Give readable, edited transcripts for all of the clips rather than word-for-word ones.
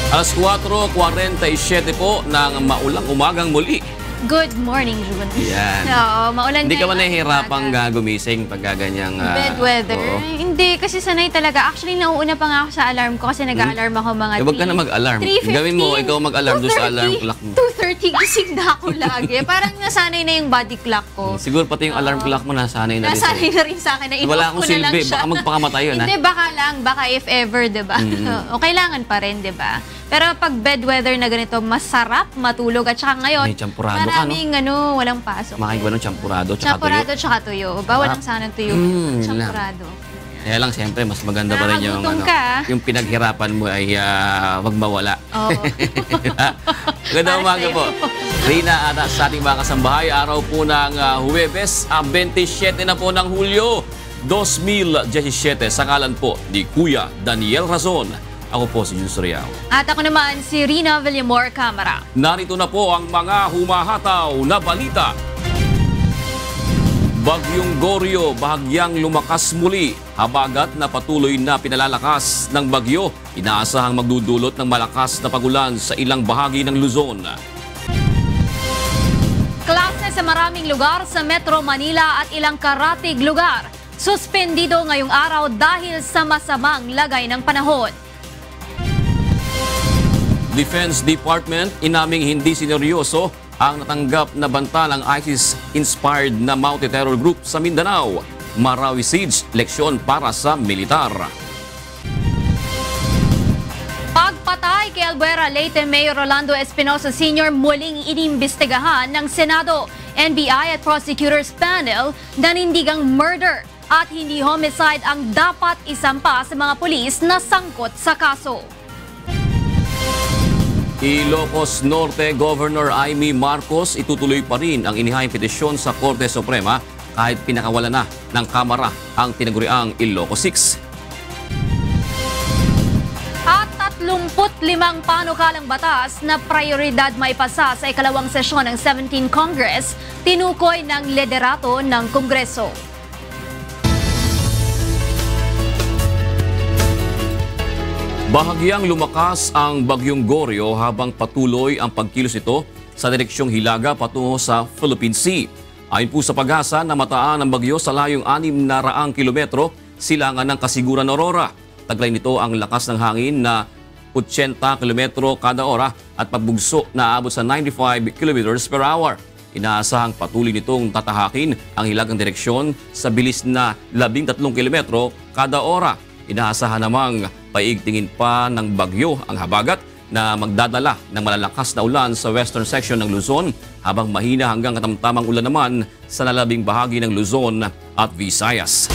Alas 4:47 po ng maulang umagang muli. Good morning, June. Yan. Oo, maulan Hindi na ka ba yung nahihirapang umaga. gumising pagka ganyang... Bad weather? Oo. Hindi, kasi sanay talaga. Actually, nauuna pa nga ako sa alarm ko kasi nag-alarm ako mga Huwag ka na mag-alarm. 3:15. Gawin mo, ikaw mag-alarm doon sa alarm clock mo. 2:30 gising na ako lagi. Parang nasanay na yung body clock ko. Siguro pati yung alarm clock mo nasanay na rin sa'yo. Nasanay na rin sa akin na Wala in-off akong ko na lang silbi. siya. Baka magpakamatay yun, ha? Hindi, baka lang. Baka if ever, diba? O kailangan pa rin, diba? Pero pag bad weather na ganito, masarap matulog. At saka ngayon, May champurado ka, no? maraming walang pasok. Makain ko ng champurado tsaka tuyo. Champurado tsaka tuyo. Bawal ang sana tuyo. yun lang. Champurado. Kaya lang, siyempre, mas maganda pa rin yung, Nakakagutom ka. yung pinaghirapan mo ay wag mawala. Oo. Magandang Para umaga sa'yo. po. Rina, at sa ating mga kasambahay, araw po ng Huwebes, 27 na po ng Hulyo, 2017, sa ngalan po ni Kuya Daniel Razon. Ako po si Jun Soriao. At ako naman si Rina Villamor Camara. Narito na po ang mga humahataw na balita. Bagyong Goryo bahagyang lumakas muli. Habagat na patuloy na pinalalakas ng bagyo. Inaasahang magdudulot ng malakas na pagulan sa ilang bahagi ng Luzon. Klase sa maraming lugar sa Metro Manila at ilang karatig lugar. Suspendido ngayong araw dahil sa masamang lagay ng panahon. Defense Department inaming hindi sineryoso ang natanggap na banta ng ISIS-inspired na multi-terror group sa Mindanao. Marawi Siege, leksyon para sa militar. Pagpatay kay Albuera Leyte Mayor Rolando Espinosa Sr. muling inimbestigahan ng Senado, NBI at Prosecutors Panel nanindigang murder at hindi homicide ang dapat isampa sa mga pulis na sangkot sa kaso. Ilocos Norte Governor Amy Marcos itutuloy pa rin ang inihayang petisyon sa Korte Suprema kahit pinakawala na ng Kamara ang tinaguriang Ilocos 6. At 35 panukalang batas na prioridad maipasa sa ikalawang sesyon ng 17th Congress, tinukoy ng liderato ng Kongreso. Bahagyang lumakas ang Bagyong Goryo habang patuloy ang pagkilos nito sa direksyong Hilaga patungo sa Philippine Sea. Ayon po sa pag-asa na mataan ang bagyo sa layong 600 kilometro silangan ng Kasiguran Aurora. Taglay nito ang lakas ng hangin na 80 kilometro kada ora at pagbugso na aabot sa 95 kilometers per hour. Inaasahang patuloy nitong tatahakin ang hilagang direksyon sa bilis na 13 kilometro kada ora. Inaasahan namang paigtingin pa ng bagyo ang habagat na magdadala ng malalakas na ulan sa western section ng Luzon habang mahina hanggang katamtamang ulan naman sa nalabing bahagi ng Luzon at Visayas.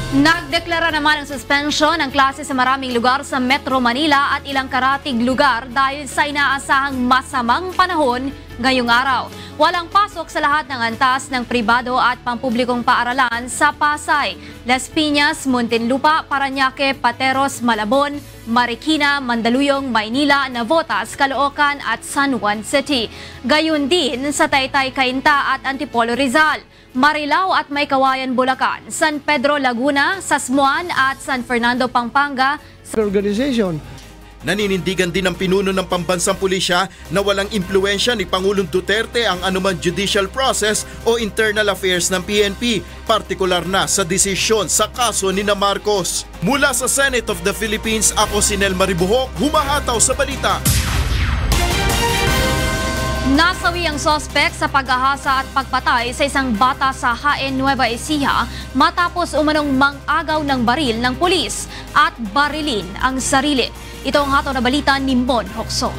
Nagdeklara naman ng suspension ng klase sa maraming lugar sa Metro Manila at ilang karatig lugar dahil sa inaasahang masamang panahon ngayong araw. Walang pasok sa lahat ng antas ng pribado at pampublikong paaralan sa Pasay, Las Piñas, Muntinlupa, Parañaque, Pateros, Malabon, Marikina, Mandaluyong, Maynila, Navotas, Caloocan at San Juan City. Gayun din sa Taytay, Cainta at Antipolo Rizal, Marilao at Maykawayan, Bulacan, San Pedro, Laguna, Sasmuan at San Fernando, Pampanga. Organization. Naninindigan din ang pinuno ng pambansang pulisya na walang impluensya ni Pangulong Duterte ang anumang judicial process o internal affairs ng PNP, partikular na sa desisyon sa kaso ni Marcos. Mula sa Senate of the Philippines, ako si Nel Maribuhok, humahataw sa balita. Nasawi ang sospek sa paghahasa at pagpatay sa isang bata sa Jaén, Nueva Ecija matapos umanong mang-agaw ng baril ng pulis at barilin ang sarili. Ito ang hataw na balita ni Mon Hokso.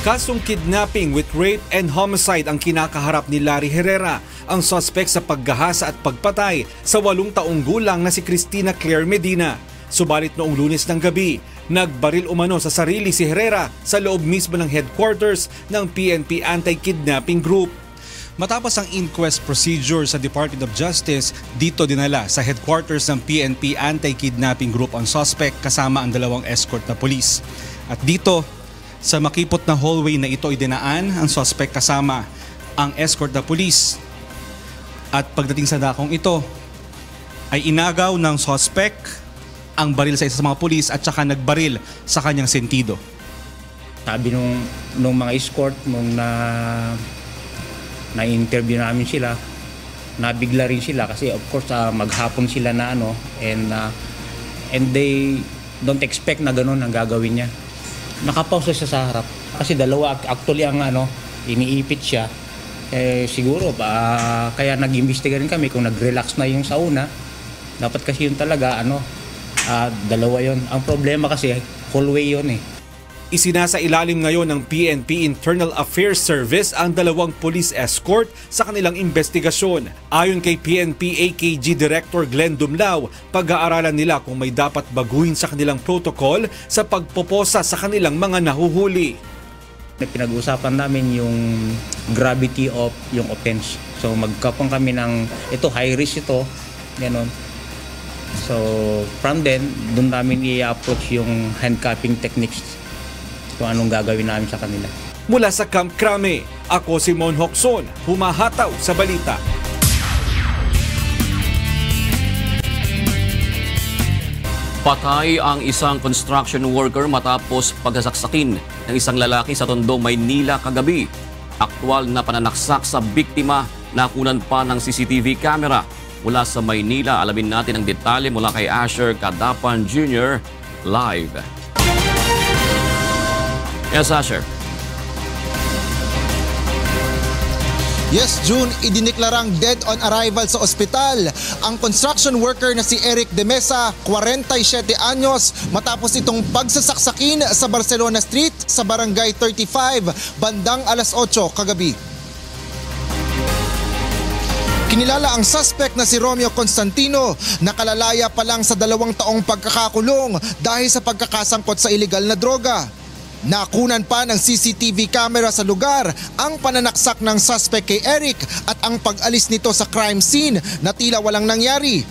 Kasong kidnapping with rape and homicide ang kinakaharap ni Larry Herrera, ang sospek sa paghahasa at pagpatay sa 8 taong gulang na si Cristina Claire Medina. Subalit noong Lunes ng gabi, nagbaril umano sa sarili si Herrera sa loob mismo ng headquarters ng PNP Anti-Kidnapping Group. Matapos ang inquest procedure sa Department of Justice, dito dinala sa headquarters ng PNP Anti-Kidnapping Group ang suspect kasama ang 2 escort na pulis. At dito, sa makipot na hallway na ito idinaan ang suspect kasama ang escort na pulis. At pagdating sa dakong ito, ay inagaw ng suspect ang baril sa isa sa mga pulis at saka nagbaril sa kanyang sentido. Sabi nung mga escort, nung na-interview namin sila, nabigla rin sila kasi of course maghapon sila na and they don't expect na ganun ang gagawin niya. Nakapausa siya sa harap kasi dalawa actually ang iniipit siya. Siguro kaya nag-imbestiga rin kami kung nag-relax na yung sa una. Dapat kasi yun talaga dalawa yun. Ang problema kasi hallway yun eh. Isinasailalim ngayon ng PNP Internal Affairs Service ang dalawang police escort sa kanilang investigasyon. Ayon kay PNP AKG Director Glenn Dumlao, pag-aaralan nila kung may dapat baguhin sa kanilang protocol sa pagpoposa sa kanilang mga nahuhuli. Pinag-uusapan namin yung gravity of yung offense. So magkapang kami ng high risk ito, gano'n. So from then, doon namin i-approach yung handcuffing techniques kung anong gagawin namin sa kanila. Mula sa Camp Crame, ako si Mon Hocson, humahataw sa balita. Patay ang isang construction worker matapos pagsasaksakin ng isang lalaki sa Tondo, Maynila kagabi. Aktwal na pananaksak sa biktima nakunan pa ng CCTV camera. Mula sa Maynila, alamin natin ang detalye mula kay Asher Cadapan Jr. live. Yes, Asher. Yes, June, idineklarang dead on arrival sa ospital ang construction worker na si Eric De Mesa, 47 anyos, matapos itong pagsasaksakin sa Barcelona Street sa Barangay 35 bandang alas 8 kagabi. Kinilala ang suspect na si Romeo Constantino, nakalalaya pa lang sa 2 taong pagkakakulong dahil sa pagkakasangkot sa iligal na droga. Nakunan pa ng CCTV camera sa lugar ang pananaksak ng suspect kay Eric at ang pag-alis nito sa crime scene na tila walang nangyari.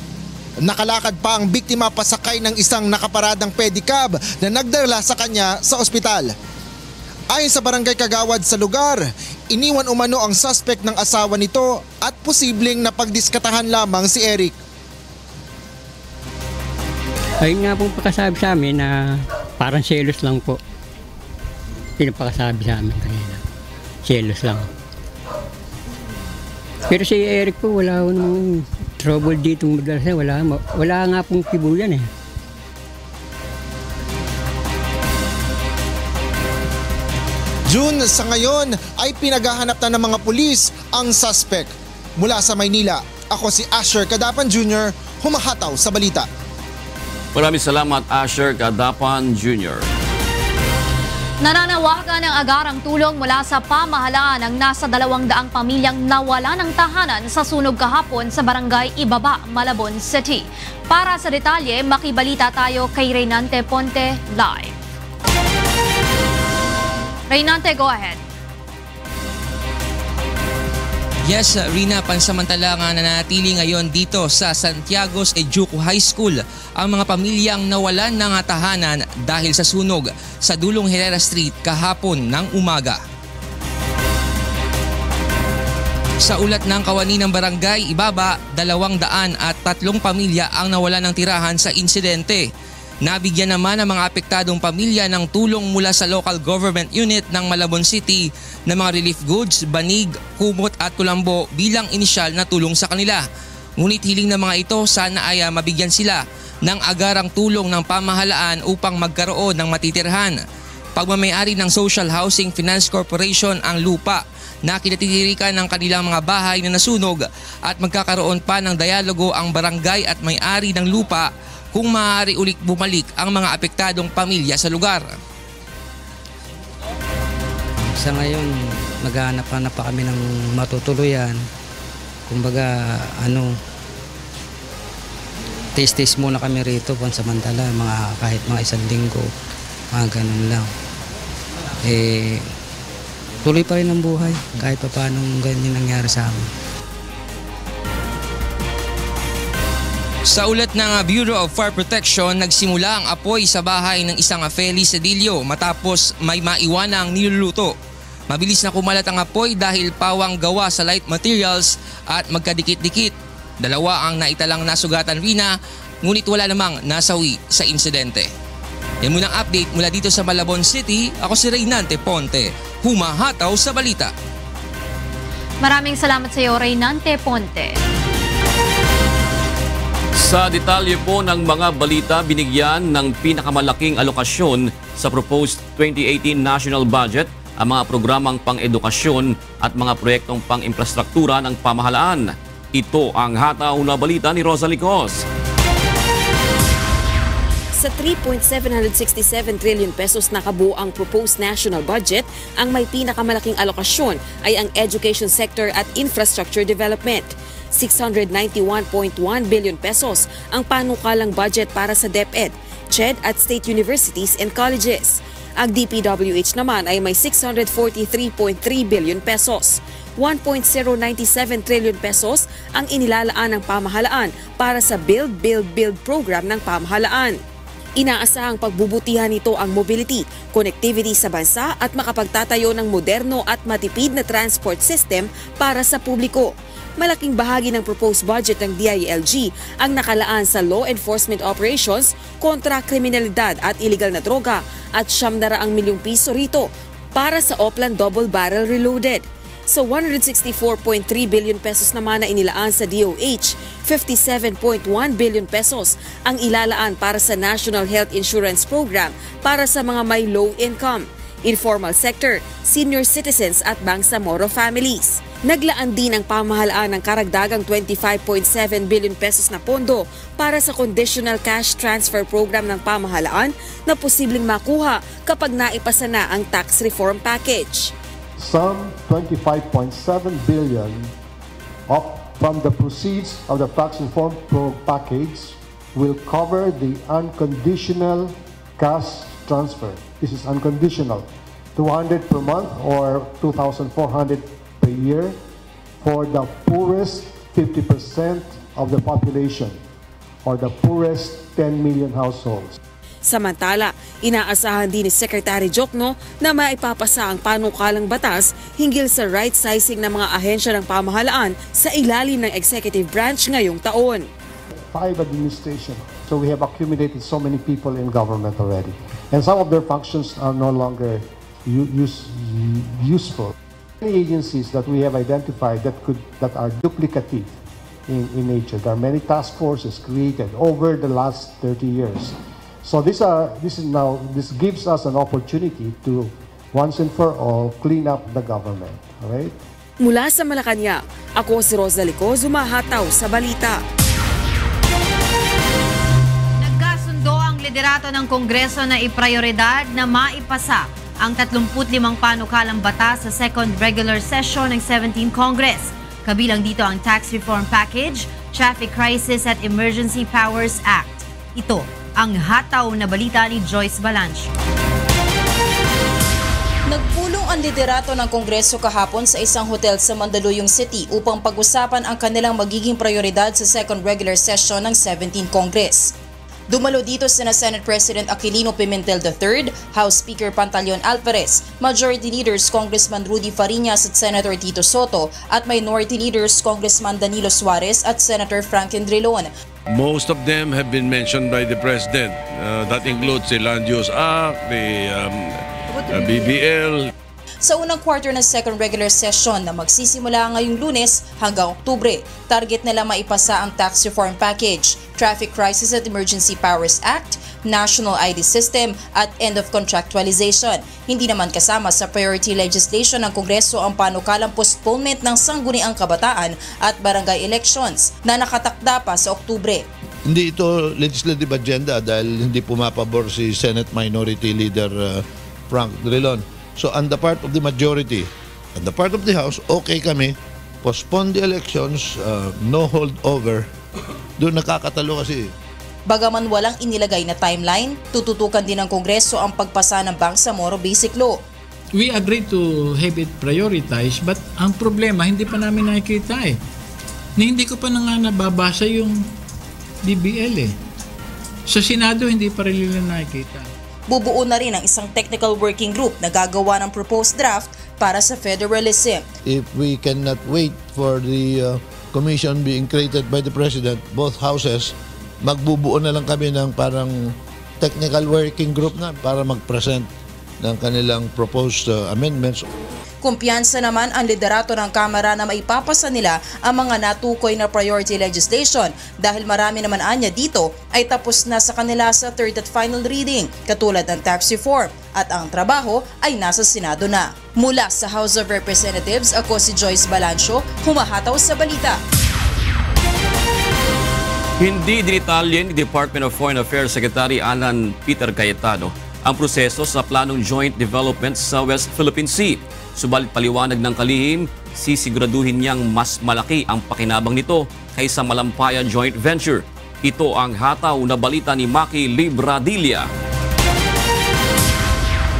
Nakalakad pa ang biktima pasakay ng isang nakaparadang pedicab na nagdala sa kanya sa ospital. Ayon sa barangay Kagawad sa lugar, iniwan umano ang suspect ng asawa nito at posibleng napagdiskatahan lamang si Eric. Ayun nga pong pagkasabi sa amin na parang selos lang po. Pinapakasabi sa amin kanina. Selos lang. Pero si Eric po wala namang trouble dito madalas. Wala nga pong kibuyan eh. June, sa ngayon ay pinaghahanap na ng mga pulis ang suspect. Mula sa Maynila, ako si Asher Cadapan Jr., humahataw sa balita. Maraming salamat, Asher Cadapan Jr. Nananawagan ng agarang tulong mula sa pamahalaan ang nasa 200 pamilyang nawala ng tahanan sa sunog kahapon sa Barangay Ibaba, Malabon City. Para sa detalye, makibalita tayo kay Reynante Ponte live. Reynante, go ahead. Yes, Rina, pansamantala nga nanatili ngayon dito sa Santiago's Ejuco High School ang mga pamilyang nawalan ng tahanan dahil sa sunog sa dulong Herrera Street kahapon ng umaga. Sa ulat ng kawani ng barangay Ibaba, 203 pamilya ang nawalan ng tirahan sa insidente. Nabigyan naman ang mga apektadong pamilya ng tulong mula sa local government unit ng Malabon City ng mga relief goods, banig, kumot at kulambo bilang inisyal na tulong sa kanila. Ngunit hiling ng mga ito sana ay mabigyan sila ng agarang tulong ng pamahalaan upang magkaroon ng matitirhan. Pagmamayari ng Social Housing Finance Corporation ang lupa na kinatitirikan ng kanilang mga bahay na nasunog at magkakaroon pa ng dialogo ang barangay at may-ari ng lupa kung maaari ulit bumalik ang mga apektadong pamilya sa lugar. Sa ngayon, maghahanap-hanap pa kami ng matutuluyan. Kumbaga, taste muna kami rito pansamantala, kahit mga 1 linggo, mga ganun lang. Tuloy pa rin ang buhay, kahit pa paano ganyan nangyari sa amin. Sa ulat ng Bureau of Fire Protection, nagsimula ang apoy sa bahay ng isang Feliz Cedillo matapos may maiwanang niluluto. Mabilis na kumalat ang apoy dahil pawang gawa sa light materials at magkadikit-dikit. 2 ang naitalang nasugatan, Rina, ngunit wala namang nasawi sa insidente. Yan muna ang update mula dito sa Malabon City. Ako si Reynante Ponte, humahataw sa balita. Maraming salamat sa iyo, Reynante Ponte. Sa detalye po ng mga balita, binigyan ng pinakamalaking alokasyon sa proposed 2018 national budget ang mga programang pang-edukasyon at mga proyektong pang-infrastruktura ng pamahalaan. Ito ang hataw na balita ni Rosa Licos. Sa 3.767 trillion pesos na kabuo ang proposed national budget, ang may pinakamalaking alokasyon ay ang education sector at infrastructure development. 691.1 billion pesos ang panukalang budget para sa DepEd, CHED at state universities and colleges. Ang DPWH naman ay may 643.3 billion pesos. 1.097 trillion pesos ang inilalaan ng pamahalaan para sa Build, Build, Build program ng pamahalaan. Inaasahang pagbubutihan nito ang mobility, connectivity sa bansa at makapagtatayo ng moderno at matipid na transport system para sa publiko. Malaking bahagi ng proposed budget ng DILG ang nakalaan sa law enforcement operations kontra kriminalidad at illegal na droga at 700 milyong piso rito para sa Oplan Double Barrel Reloaded. Sa 164.3 billion pesos naman na inilaan sa DOH, 57.1 billion pesos ang ilalaan para sa National Health Insurance Program para sa mga may low income, informal sector, senior citizens at Bangsamoro families. Naglaan din ang pamahalaan ng karagdagang 25.7 billion pesos na pondo para sa Conditional Cash Transfer Program ng pamahalaan na posibleng makuha kapag naipasa na ang tax reform package. Some 25.7 billion from the proceeds of the tax reform package will cover the unconditional cash transfer. This is unconditional. 200 per month or 2,400 per year for the poorest 50% of the population or the poorest 10 million households. Samantala, inaasahan din ni Secretary Jokno na maipapasa ang panukalang batas hinggil sa right sizing ng mga ahensya ng pamahalaan sa ilalim ng executive branch ngayong taon. 5 administration. So we have accumulated so many people in government already. And some of their functions are no longer useful. Many agencies that we have identified that are duplicative in nature. There are many task forces created over the last 30 years. So this gives us an opportunity to once and for all clean up the government, all right? Mula sa Malacanang, ako si Rosa Licos, humahataw sa balita. Nagkasundo ang liderato ng Kongreso na iprioridad na maipasa ang 35 panukalang batas sa second regular session ng 17th Congress. Kabilang dito ang Tax Reform Package, Traffic Crisis at Emergency Powers Act. Ito ang hataw na balita ni Joyce Balancho. Nagpulong ang liderato ng Kongreso kahapon sa isang hotel sa Mandaluyong City upang pag-usapan ang kanilang magiging prioridad sa second regular session ng 17th Congress. Dumalo dito sina Senate President Aquilino Pimentel III, House Speaker Pantaleon Alvarez, Majority Leaders Congressman Rudy Fariñas at Senator Tito Soto at Minority Leaders Congressman Danilo Suarez at Senator Franklin Drilon. Most of them have been mentioned by the President. That includes the Land Use Act, the BBL. Sa unang quarter ng second regular session na magsisimula ngayong Lunes hanggang Oktubre, target nila maipasa ang Tax Reform Package, Traffic Crisis at Emergency Powers Act, National ID System at End of Contractualization. Hindi naman kasama sa priority legislation ng Kongreso ang panukalang postponement ng sangguniang kabataan at barangay elections na nakatakda pa sa Oktubre. Hindi ito legislative agenda dahil hindi pumapabor si Senate Minority Leader Frank Drilon. So on the part of the majority, on the part of the House, okay kami, postpone the elections, no holdover. Doon nakakatalo kasi. Bagaman walang inilagay na timeline, tututukan din ng Kongreso ang pagpasa ng Bangsamoro Basic Law. We agreed to have it prioritized, but ang problema hindi pa namin nakikita eh. Hindi ko pa na nga nababasa yung BBL eh. Sa Senado hindi pa rin nila nakikita. Bubuo na rin ang isang technical working group na gagawa ng proposed draft para sa federalism. If we cannot wait for the commission being created by the President, both houses magbubuo na lang kami ng parang technical working group na para mag-present ng kanilang proposed amendments. Kumpiyansa naman ang liderato ng Kamara na maipapasa nila ang mga natukoy na priority legislation dahil marami naman anya dito ay tapos na sa kanila sa third at final reading katulad ng tax reform at ang trabaho ay nasa Senado na. Mula sa House of Representatives, ako si Joyce Balancio, humahataw sa balita. Hindi dinitalye ni Department of Foreign Affairs Secretary Alan Peter Cayetano ang proseso sa planong joint development sa West Philippine Sea. Subalit paliwanag ng kalihim, sisiguraduhin niyang mas malaki ang pakinabang nito kaysa Malampaya Joint Venture. Ito ang hataw na balita ni Maki Libradilla.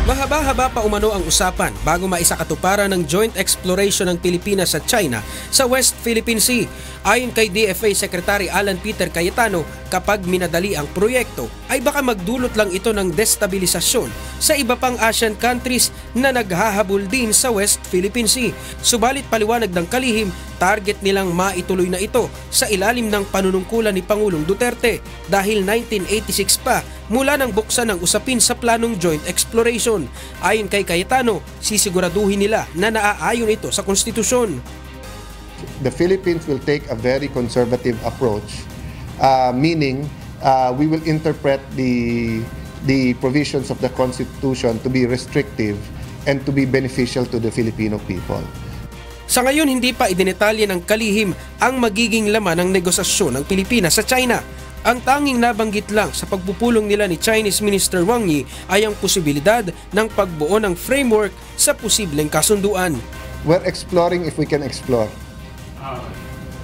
Mahaba-haba pa umano ang usapan bago maisakatuparan ng joint exploration ng Pilipinas at China sa West Philippine Sea. Ayon kay DFA Secretary Alan Peter Cayetano, kapag minadali ang proyekto ay baka magdulot lang ito ng destabilisasyon sa iba pang Asian countries na naghahabol din sa West Philippine Sea. Subalit paliwanag ng kalihim, target nilang maituloy na ito sa ilalim ng panunungkulan ni Pangulong Duterte dahil 1986 pa mula nang buksan ang usapin sa planong joint exploration. Ayon kay Cayetano, sisiguraduhin nila na naaayon ito sa konstitusyon. The Philippines will take a very conservative approach, meaning we will interpret the provisions of the Constitution to be restrictive and to be beneficial to the Filipino people. Sa ngayon, hindi pa idinetalye ng kalihim ang magiging laman ng negosasyon ng Pilipinas sa China. Ang tanging nabanggit lang sa pagpupulong nila ni Chinese Minister Wang Yi ay ang posibilidad ng pagbuo ng framework sa posibleng kasunduan. We're exploring if we can explore.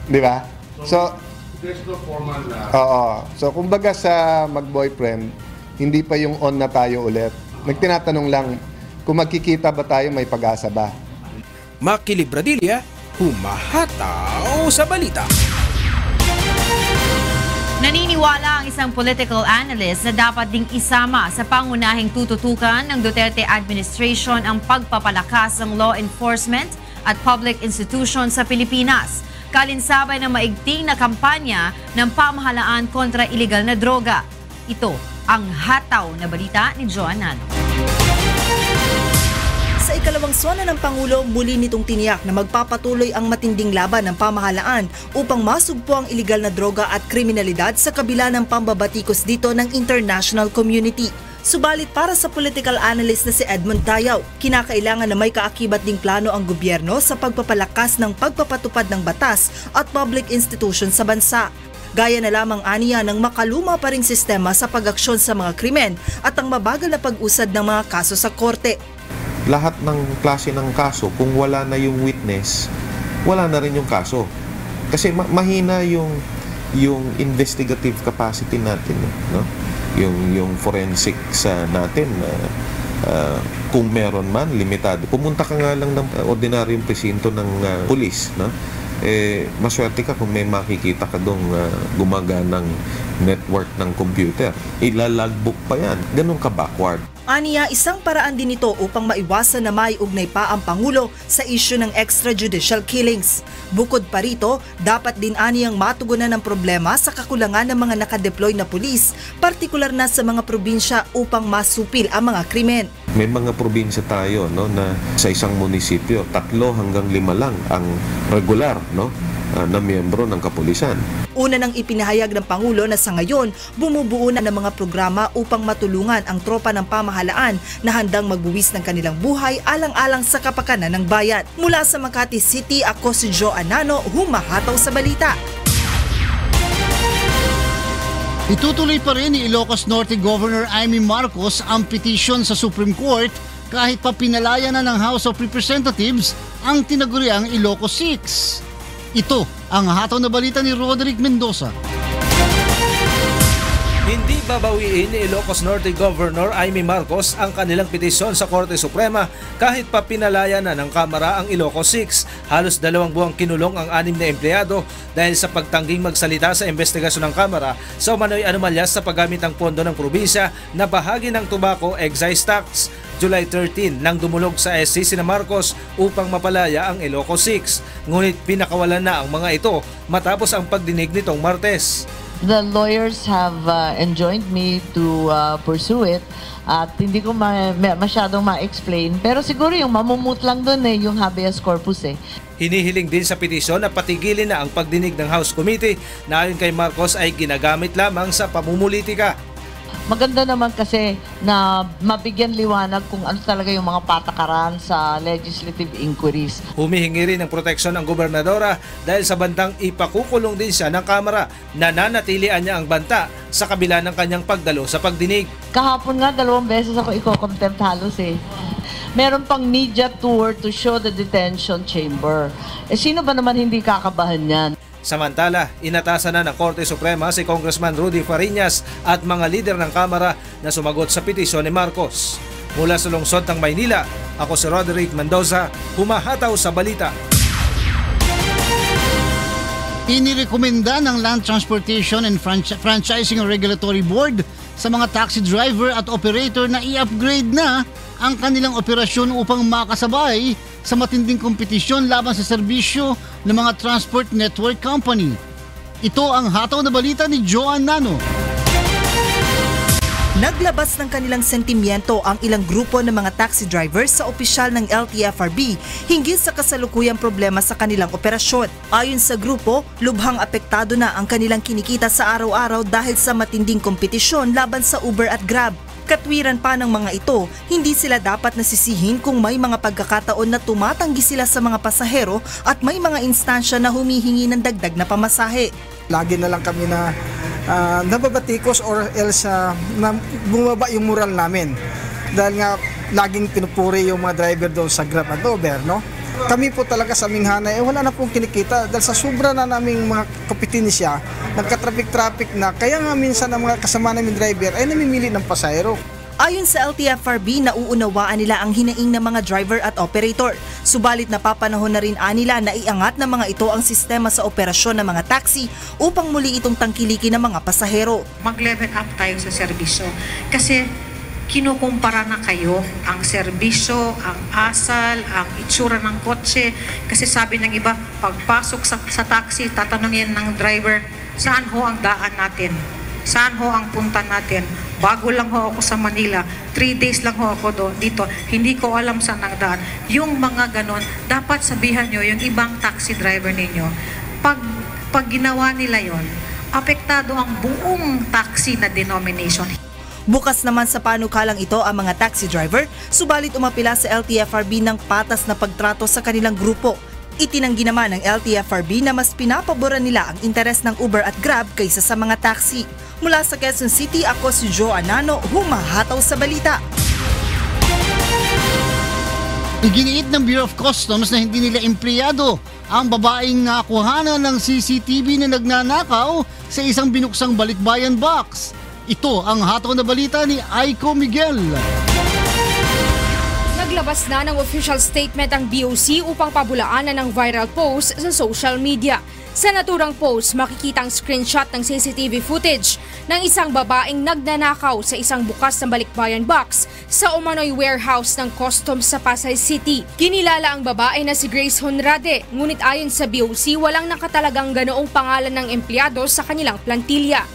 Di ba? So, there's no formal na. Oo. So, kumbaga sa mag-boyfriend, hindi pa yung on na tayo ulit. Nagtinatanong lang, kung magkikita ba tayo, may pag-asa ba? Maki Libradilla, humahataw sa balita. Naniniwala ang isang political analyst na dapat ding isama sa pangunahing tututukan ng Duterte administration ang pagpapalakas ng law enforcement at public institutions sa Pilipinas. Kalinsabay ng maigting na kampanya ng pamahalaan kontra iligal na droga. Ito ang hataw na balita ni Joan Nano. Sa ikalawang swana ng Pangulo, muli nitong tiniyak na magpapatuloy ang matinding laban ng pamahalaan upang masugpo ang iligal na droga at kriminalidad sa kabila ng pambabatikos dito ng international community. Subalit para sa political analyst na si Edmund Tayaw, kinakailangan na may kaakibat ding plano ang gobyerno sa pagpapalakas ng pagpapatupad ng batas at public institutions sa bansa. Gaya na lamang aniya ng makaluma pa ring sistema sa pag-aksyon sa mga krimen at ang mabagal na pag-usad ng mga kaso sa korte. Lahat ng klase ng kaso, kung wala na yung witness, wala na rin yung kaso. Kasi mahina yung investigative capacity natin, no? Yung forensics natin, kung meron man, limitado. Pumunta ka nga lang ng ordinaryong presinto ng pulis, no? Maswerte ka kung may makikita ka doong gumaganang network ng computer. Ilalagbook pa yan. Ganun ka backward. Aniya, isang paraan din ito upang maiwasan na maiugnay pa ang Pangulo sa isyu ng extrajudicial killings. Bukod pa rito, dapat din aniyang matugunan ang problema sa kakulangan ng mga nakadeploy na pulis, partikular na sa mga probinsya upang masupil ang mga krimen. May mga probinsya tayo, no, na sa isang munisipyo, 3 hanggang 5 lang ang regular, no, na miyembro ng kapulisan. Una nang ipinahayag ng Pangulo na sa ngayon, bumubuo na ng mga programa upang matulungan ang tropa ng pamahalaan na handang magbuwis ng kanilang buhay alang-alang sa kapakanan ng bayan. Mula sa Makati City, ako si Joan Nano, humahataw sa balita. Itutuloy pa rin ni Ilocos Norte Governor Amy Marcos ang petisyon sa Supreme Court kahit pa pinalaya na ng House of Representatives ang tinaguriang Ilocos 6. Ito ang hataw na balita ni Roderick Mendoza. Hindi babawiin ni Ilocos Norte Governor Amy Marcos ang kanilang petisyon sa Korte Suprema kahit pa pinalaya na ng Kamara ang Ilocos 6. Halos 2 buwang kinulong ang 6 na empleyado dahil sa pagtangging magsalita sa investigasyon ng Kamara sa umano'y anomalya sa paggamit ng pondo ng probinsya na bahagi ng tobacco excise tax. July 13 nang dumulog sa SC sina Marcos upang mapalaya ang Ilocos 6. Ngunit pinakawalan na ang mga ito matapos ang pagdinig nitong Martes. The lawyers have enjoined me to pursue it at hindi ko masyadong ma-explain. Pero siguro yung mamumut lang doon yung habeas corpus Hinihiling din sa petisyon na patigilin na ang pagdinig ng House Committee na ayon kay Marcos ay ginagamit lamang sa pamumulitika. Maganda naman kasi na mabigyan liwanag kung ano talaga yung mga patakaran sa legislative inquiries. Humihingi rin ng proteksyon ang gobernadora dahil sa bantang ipakukulong din siya ng Kamara. Nananatilian niya ang banta sa kabila ng kanyang pagdalo sa pagdinig. Kahapon nga 2 beses ako iko-contempt halos Meron pang media tour to show the detention chamber. Sino ba naman hindi kakabahan yan? Samantala, inatasan na ng Korte Suprema si Congressman Rudy Fariñas at mga lider ng Kamara na sumagot sa petisyon ni Marcos. Mula sa lungsod ng Maynila, ako si Roderick Mendoza, humahataw sa balita. Inirekomenda ng Land Transportation and Franchising Regulatory Board sa mga taxi driver at operator na i-upgrade na ang kanilang operasyon upang makasabay sa matinding kompetisyon laban sa serbisyo ng mga transport network company. Ito ang hataw na balita ni Joan Nano. Naglabas ng kanilang sentimiento ang ilang grupo ng mga taxi drivers sa opisyal ng LTFRB hinggil sa kasalukuyang problema sa kanilang operasyon. Ayon sa grupo, lubhang apektado na ang kanilang kinikita sa araw-araw dahil sa matinding kompetisyon laban sa Uber at Grab. Katwiran pa ng mga ito, hindi sila dapat nasisihin kung may mga pagkakataon na tumatanggi sila sa mga pasahero at may mga instansya na humihingi ng dagdag na pamasahe. Lagi na lang kami na nababatikos or else na bumaba yung moral namin. Dahil nga laging pinupuri yung mga driver doon sa Grab at Uber, no? Kami po talaga sa aming hanay, wala na pong kinikita dahil sa sobra na naming mga kompetensya, nagka-traffic na, kaya nga minsan ang mga kasama namin driver ay namimili ng pasahero. Ayon sa LTFRB, nauunawaan nila ang hinaing ng mga driver at operator. Subalit napapanahon na rin nila na iangat ng mga ito ang sistema sa operasyon ng mga taxi upang muli itong tangkilikin ng mga pasahero. Mag-level up tayo sa serbisyo kasi kinukumpara na kayo ang serbisyo, ang asal, ang itsura ng kotse. Kasi sabi ng iba, pagpasok sa taxi, tatanungin ng driver, saan ho ang daan natin? Saan ho ang punta natin? Bago lang ho ako sa Manila, 3 days lang ho ako dito, hindi ko alam saan ang daan. Yung mga ganon, dapat sabihan nyo yung ibang taxi driver ninyo. Pag ginawa nila yon, apektado ang buong taxi na denomination. Bukas naman sa panukalang ito ang mga taxi driver, subalit umapila sa LTFRB ng patas na pagtrato sa kanilang grupo. Itinanggi naman ng LTFRB na mas pinapaboran nila ang interes ng Uber at Grab kaysa sa mga taxi. Mula sa Quezon City, ako si Joan Nano, humahataw sa balita. Iginiit ng Bureau of Customs na hindi nila empleyado ang babaeng nakuhanan ng CCTV na nagnanakaw sa isang binuksang balikbayan box. Ito ang hataw na balita ni Aiko Miguel. Naglabas na ng official statement ang BOC upang pabulaanan ng viral post sa social media. Sa naturang post, makikita ang screenshot ng CCTV footage ng isang babaeng nagnanakaw sa isang bukas na balikbayan box sa umano'y warehouse ng Customs sa Pasay City. Kinilala ang babae na si Grace Honrade, ngunit ayon sa BOC, walang nakatalagang ganoong pangalan ng empleyado sa kanilang plantilya.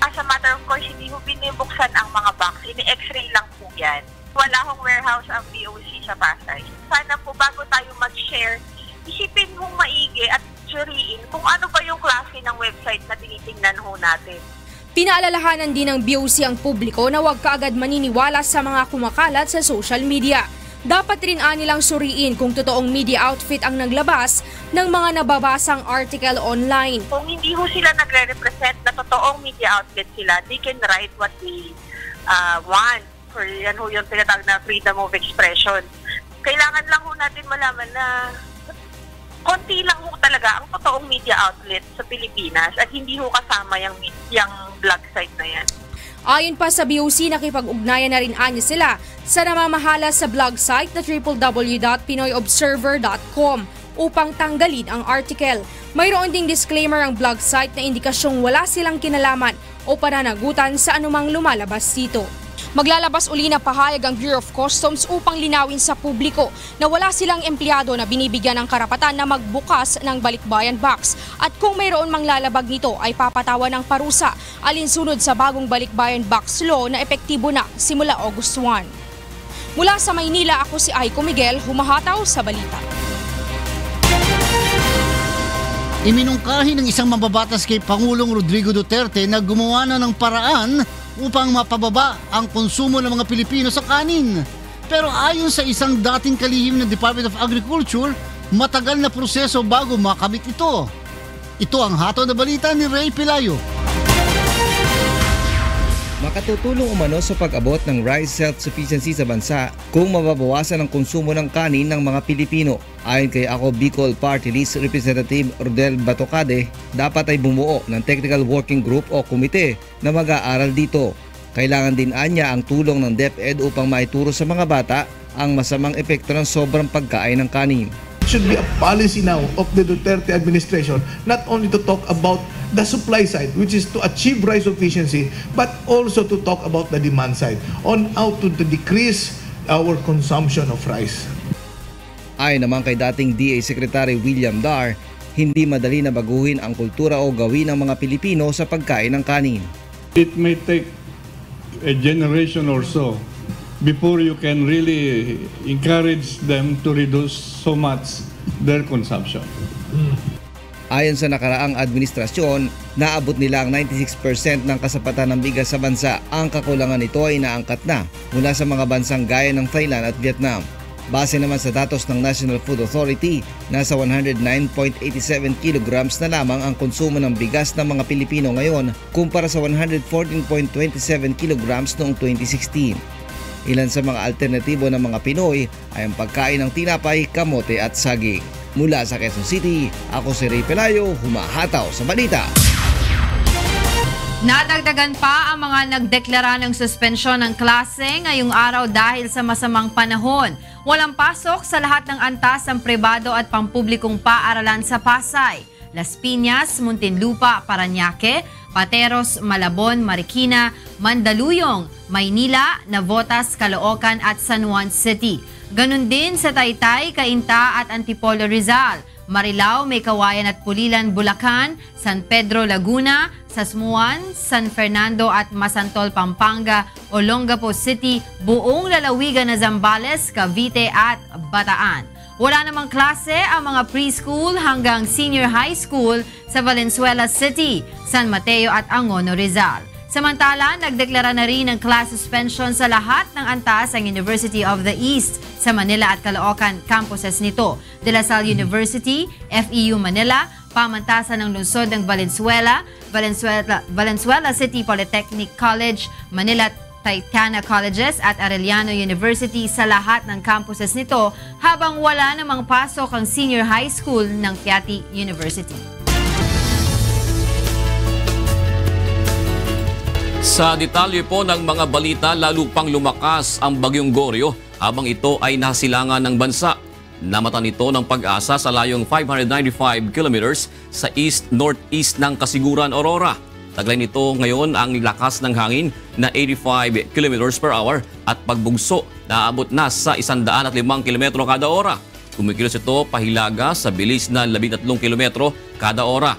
As a matter of course, hindi mo binibuksan ang mga box. Ini-x-ray lang po yan. Wala hong warehouse ang BOC sa Pasay. Sana po bago tayo mag-share, isipin mong maigi at suriin kung ano ba yung klase ng website na tinitingnan ho natin. Pinaalalahanan din ng BOC ang publiko na huwag kaagad maniniwala sa mga kumakalat sa social media. Dapat rin anilang suriin kung totoong media outfit ang naglabas ng mga nababasang article online. Kung hindi ho sila nagre-represent na totoong media outlet sila, they can write what they want. Or yan ho yung tinatawag na freedom of expression. Kailangan lang ho natin malaman na konti lang ho talaga ang totoong media outlet sa Pilipinas at hindi ho kasama yung blog site na yan. Ayon pa sa BOC, nakipag-ugnayan na rin anya sila sa namamahala sa blog site na www.pinoyobserver.com upang tanggalin ang article. Mayroon ding disclaimer ang blog site na indikasyong wala silang kinalaman o pananagutan sa anumang lumalabas dito. Maglalabas uli na pahayag ang Bureau of Customs upang linawin sa publiko na wala silang empleyado na binibigyan ng karapatan na magbukas ng balikbayan box at kung mayroon mang lalabag nito ay papatawan ng parusa alinsunod sa bagong balikbayan box law na epektibo na simula August 1. Mula sa Maynila, ako si Aiko Miguel, humahataw sa balita. Iminungkahi ng isang mambabatas kay Pangulong Rodrigo Duterte na gumawa na ng paraan upang mapababa ang konsumo ng mga Pilipino sa kanin. Pero ayon sa isang dating kalihim ng Department of Agriculture, matagal na proseso bago makamit ito. Ito ang hatol na balita ni Ray Pelayo. Makatutulong umano sa pag-abot ng rice self-sufficiency sa bansa kung mababawasan ang konsumo ng kanin ng mga Pilipino. Ayon kay Ako Bicol Party List Representative Rodel Batocade, dapat ay bumuo ng Technical Working Group o komite na mag-aaral dito. Kailangan din anya ang tulong ng DepEd upang maituro sa mga bata ang masamang epekto ng sobrang pagkain ng kanin. It should be a policy now of the Duterte administration not only to talk about the supply side, which is to achieve rice sufficiency, but also to talk about the demand side on how to decrease our consumption of rice. Ayon naman kay dating DA Secretary William Dar, hindi madali na baguhin ang kultura o gawin ng mga Pilipino sa pagkain ng kanin. It may take a generation or so before you can really encourage them to reduce so much their consumption. Ayon sa nakaraang administrasyon, naabot nila ang 96% ng kasapatan ng bigas sa bansa. Ang kakulangan nito ay naangkat na mula sa mga bansang gaya ng Thailand at Vietnam. Base naman sa datos ng National Food Authority, nasa 109.87 kilograms na lamang ang konsumo ng bigas ng mga Pilipino ngayon kumpara sa 114.27 kilograms noong 2016. Ilan sa mga alternatibo ng mga Pinoy ay ang pagkain ng tinapay, kamote at saging. Mula sa Quezon City, ako si Ray Pelayo, humahataw sa balita. Nadagdagan pa ang mga nagdeklara ng suspensyon ng klase ngayong araw dahil sa masamang panahon. Walang pasok sa lahat ng antas ng pribado at pampublikong paaralan sa Pasay, Las Piñas, Muntinlupa, Parañaque, Pateros, Malabon, Marikina, Mandaluyong, Maynila, Navotas, Caloocan at San Juan City. Ganon din sa Taytay, Cainta at Antipolo Rizal, Marilao, Maykawayan at Pulilan, Bulacan, San Pedro, Laguna, Sasmuan, San Fernando at Masantol, Pampanga, Olongapo City, buong lalawigan na Zambales, Cavite at Bataan. Wala namang klase ang mga preschool hanggang senior high school sa Valenzuela City, San Mateo at Angono, Rizal. Samantala, nagdeklara na rin ng class suspension sa lahat ng antas ang University of the East sa Manila at Caloocan campuses nito, De La Salle University, FEU Manila, pamantasan ng lungsod ng Valenzuela, Valenzuela City Polytechnic College, Manila Taytana Colleges at Arellano University sa lahat ng campuses nito, habang wala namang pasok ang senior high school ng Piatti University. Sa detalye po ng mga balita, lalo pang lumakas ang Bagyong Goryo habang ito ay nasilangan ng bansa. Namatan ito ng Pag-asa sa layong 595 kilometers sa east-northeast ng Kasiguran, Aurora. Taglay nito ngayon ang lakas ng hangin na 85 kilometers per hour at pagbugso na aabot na sa 105 kilometro kada ora. Kumikilos ito pahilaga sa bilis na 13 kilometro kada ora.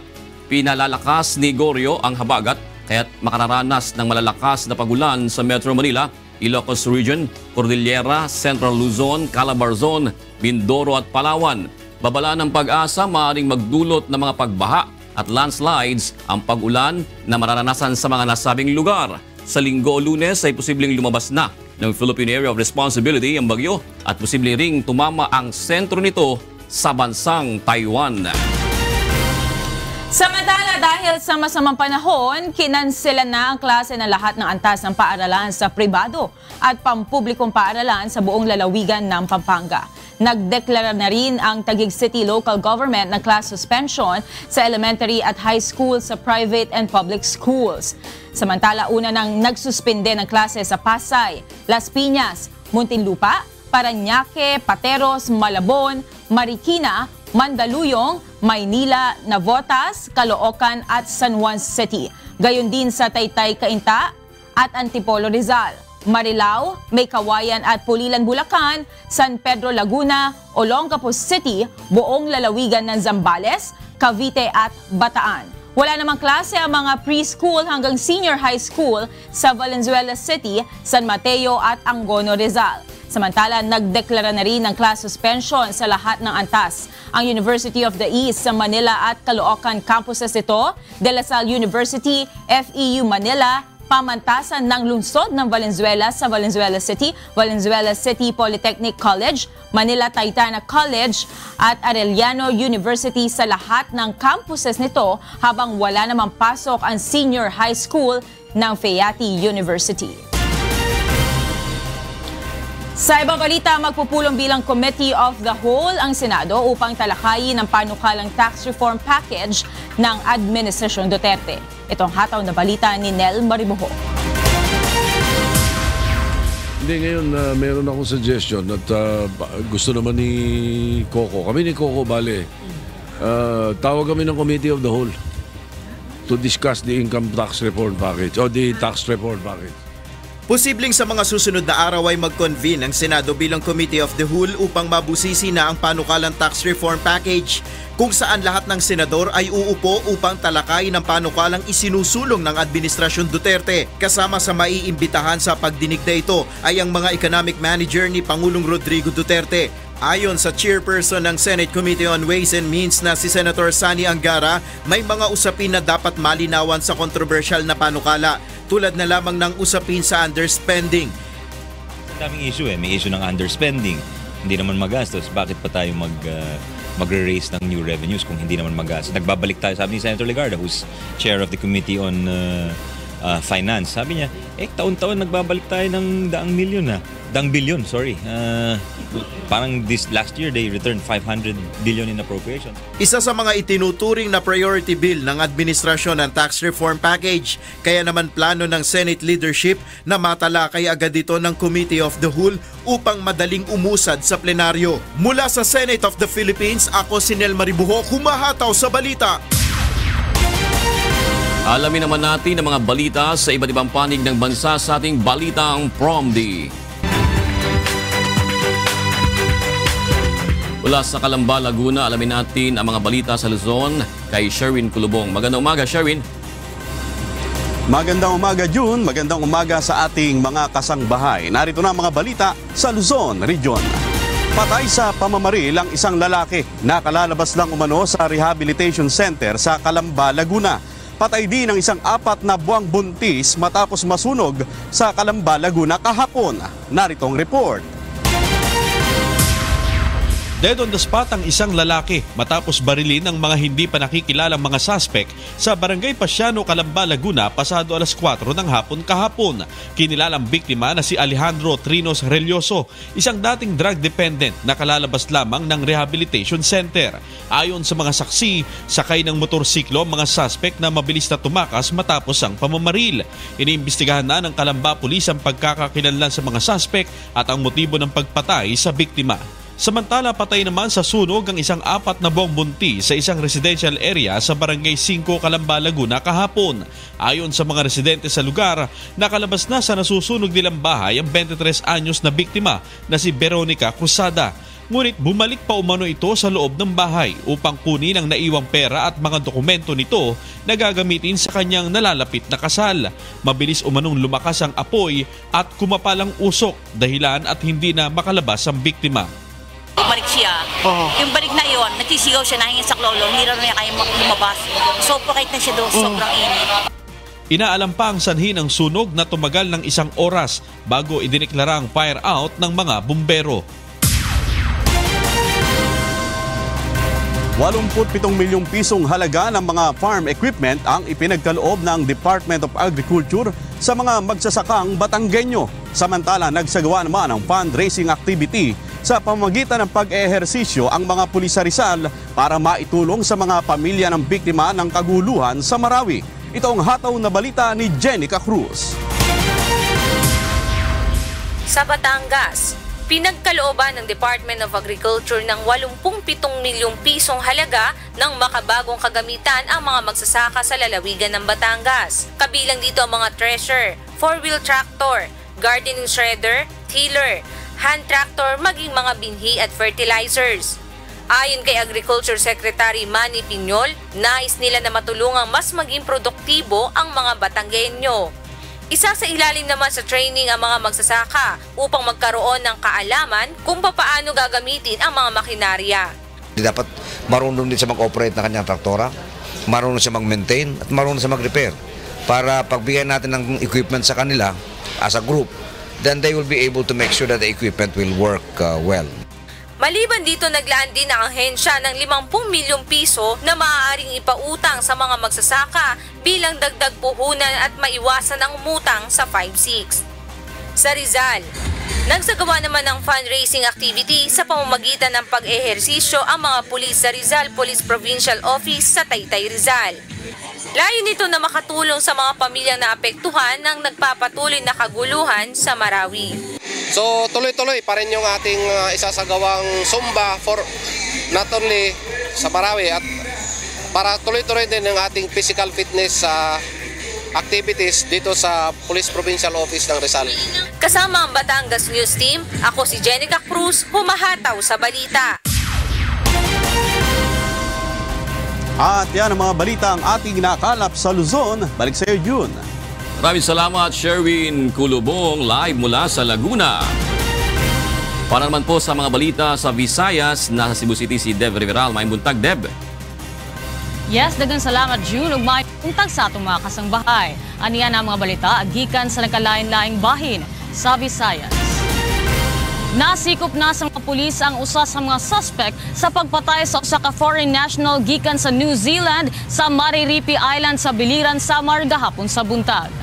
Pinalalakas ni Goryo ang habagat kaya't makararanas ng malalakas na pagulan sa Metro Manila, Ilocos Region, Cordillera, Central Luzon, Calabarzon, Mindoro at Palawan. Babala ng Pag-asa, maaaring magdulot ng mga pagbaha at landslides ang pag-ulan na mararanasan sa mga nasabing lugar. Sa Linggo o Lunes ay posibleng lumabas na ng Philippine Area of Responsibility ang bagyo at posibleng ring tumama ang sentro nito sa bansang Taiwan. Samantala, dahil sa masamang panahon, kinanselan na ang klase ng lahat ng antas ng paaralan sa pribado at pampublikong paaralan sa buong lalawigan ng Pampanga. Nagdeklara na rin ang Taguig City Local Government ng class suspension sa elementary at high school sa private and public schools. Samantala, una nang nagsuspende ng klase sa Pasay, Las Piñas, Muntinlupa, Parañaque, Pateros, Malabon, Marikina, Mandaluyong, Maynila, Navotas, Caloocan at San Juan City. Gayon din sa Taytay, Cainta, at Antipolo, Rizal. Marilao, May Kawayan at Pulilan, Bulacan, San Pedro, Laguna, Olongapo City, buong lalawigan ng Zambales, Cavite at Bataan. Wala namang klase ang mga preschool hanggang senior high school sa Valenzuela City, San Mateo at Angono, Rizal. Samantala, nagdeklara na rin ng class suspension sa lahat ng antas. Ang University of the East sa Manila at Caloocan campuses nito, De La Salle University, FEU Manila, pamantasan ng lungsod ng Valenzuela sa Valenzuela City Polytechnic College, Manila Taytana College at Arellano University sa lahat ng campuses nito habang wala namang pasok ang senior high school ng Fayette University. Sa ibang balita, magpupulong bilang Committee of the Whole ang Senado upang talakayin ang panukalang tax reform package ng Administrasyon Duterte. Itong hataw na balita ni Nel Maribojo. Hindi, ngayon meron akong suggestion at gusto naman ni Coco. Kami ni Coco, bale, tawag kami ng Committee of the Whole to discuss the income tax reform package o the tax reform package. Posibleng sa mga susunod na araw ay mag-convene ang Senado bilang Committee of the Whole upang mabusisi na ang panukalang tax reform package kung saan lahat ng senador ay uupo upang talakayin ang panukalang isinusulong ng Administrasyon Duterte. Kasama sa maiimbitahan sa pagdinig na ito ay ang mga economic manager ni Pangulong Rodrigo Duterte. Ayon sa chairperson ng Senate Committee on Ways and Means na si Senator Sani Angara, may mga usapin na dapat malinawan sa kontrobersyal na panukala. Tulad na lamang ng usapin sa underspending. Ang daming issue may issue ng underspending. Hindi naman magastos, bakit pa tayo magre-raise ng new revenues kung hindi naman magastos? Nagbabalik tayo, sabi ni Senator Legarda, who's chair of the Committee on Finance. Sabi niya, taon-taon nagbabalik tayo ng daang billion, sorry. Parang this last year they returned 500 billion in appropriations. Isa sa mga itinuturing na priority bill ng administrasyon ang tax reform package. Kaya naman plano ng Senate leadership na matalakay agad ito ng Committee of the Whole upang madaling umusad sa plenaryo. Mula sa Senate of the Philippines, ako si Nel Maribojo, humahataw sa balita. Alamin naman natin ang mga balita sa iba't ibang panig ng bansa sa ating Balitang Prom Day. Mula sa Calamba, Laguna, alamin natin ang mga balita sa Luzon kay Sherwin Kulubong. Magandang umaga, Sherwin. Magandang umaga, June. Magandang umaga sa ating mga kasangbahay. Narito na ang mga balita sa Luzon Region. Patay sa pamamaril ang isang lalaki na kalalabas lang umano sa Rehabilitation Center sa Calamba, Laguna. Patay din ang isang 4 na buwang buntis matapos masunog sa Calamba, Laguna kahapon. Narito ang report. Dead on the spot ang isang lalaki matapos barilin ng mga hindi pa nakikilalang mga suspect sa Barangay Pasiano, Calamba, Laguna pasado alas 4 ng hapon kahapon. Kinilalang biktima na si Alejandro Trinos Relioso, isang dating drug dependent na kalalabas lamang ng Rehabilitation Center. Ayon sa mga saksi, sakay ng motorsiklo ang mga suspect na mabilis na tumakas matapos ang pamamaril. Iniimbestigahan na ng Calamba Police ang pagkakakilanlan sa mga suspect at ang motibo ng pagpatay sa biktima. Samantala, patay naman sa sunog ang isang 4 na buwang buntis sa isang residential area sa Barangay 5, Calamba, Laguna kahapon. Ayon sa mga residente sa lugar, nakalabas na sa nasusunog nilang bahay ang 23 anyos na biktima na si Veronica Cruzada. Ngunit bumalik pa umano ito sa loob ng bahay upang kunin ang naiwang pera at mga dokumento nito na gagamitin sa kanyang nalalapit na kasal. Mabilis umanong lumakas ang apoy at kumapalang usok dahilan at hindi na makalabas ang biktima. Bumalik siya. Yung balik na yon, nagsisigaw siya, nahingin sa klolo, hindi rin niya kaya lumabas. Suffocate na siya doon, sobrang init. Inaalam pa ang sanhi ng sunog na tumagal ng 1 oras bago idineklara ang fire out ng mga bumbero. 87 milyong pisong halaga ng mga farm equipment ang ipinagkaloob ng Department of Agriculture sa mga magsasakang Batanggenyo. Samantala, nagsagawa naman ng fundraising activity sa pamamagitan ng pag-ehersisyo ang mga pulis sa Rizal para maitulong sa mga pamilya ng biktima ng kaguluhan sa Marawi. Ito ang hataw na balita ni Jenica Cruz. Sa Batangas, Pinagkalooban ng Department of Agriculture ng 87 milyong pisong halaga ng makabagong kagamitan ang mga magsasaka sa lalawigan ng Batangas. Kabilang dito ang mga thresher, 4-wheel tractor, gardening shredder, tiller, hand tractor, maging mga binhi at fertilizers. Ayon kay Agriculture Secretary Manny Piñol, nais nila na matulungang mas maging produktibo ang mga Batanggenyo. Isa sa ilalim naman sa training ang mga magsasaka upang magkaroon ng kaalaman kung paano gagamitin ang mga makinarya. Dapat marunong din siya mag-operate na kanyang traktora, marunong siya mag-maintain at marunong siya mag-repair para pagbigyan natin ng equipment sa kanila as a group, then they will be able to make sure that the equipment will work well. Maliban dito, naglaan din ang ahensya ng 50 milyong piso na maaaring ipautang sa mga magsasaka bilang dagdag puhunan at maiwasan ang umutang sa 5-6. Sa Rizal, nagsagawa naman ng fundraising activity sa pamamagitan ng pag-ehersisyo ang mga pulis sa Rizal Police Provincial Office sa Taytay, Rizal. Layo nito na makatulong sa mga pamilyang naapektuhan ng nagpapatuloy na kaguluhan sa Marawi. So tuloy-tuloy pa rin yung ating isasagawang Zumba for not only sa Marawi at para tuloy-tuloy din ang ating physical fitness activities dito sa Police Provincial Office ng Rizal. Kasama ang Batangas News Team, ako si Jenica Cruz, humahataw sa balita. At yan ang mga balita ang ating nakalap sa Luzon. Balik sa iyo, June. Maraming salamat, Sherwin Kulubong, live mula sa Laguna. Para naman po sa mga balita sa Visayas, nasa Cebu City si Deb Riveral. May buntag, Deb. Yes, dagang salamat, June. Ug may buntag sa atong mga kasangbahay. Aniya na mga balita, agikan sa nagkalain-laing bahin sa Visayas. Nasikop na sa mga pulis ang usa sa mga suspect sa pagpatay sa usa ka foreign national gikan sa New Zealand sa Mariripi Island sa Biliran, Samar gahapon sa buntag.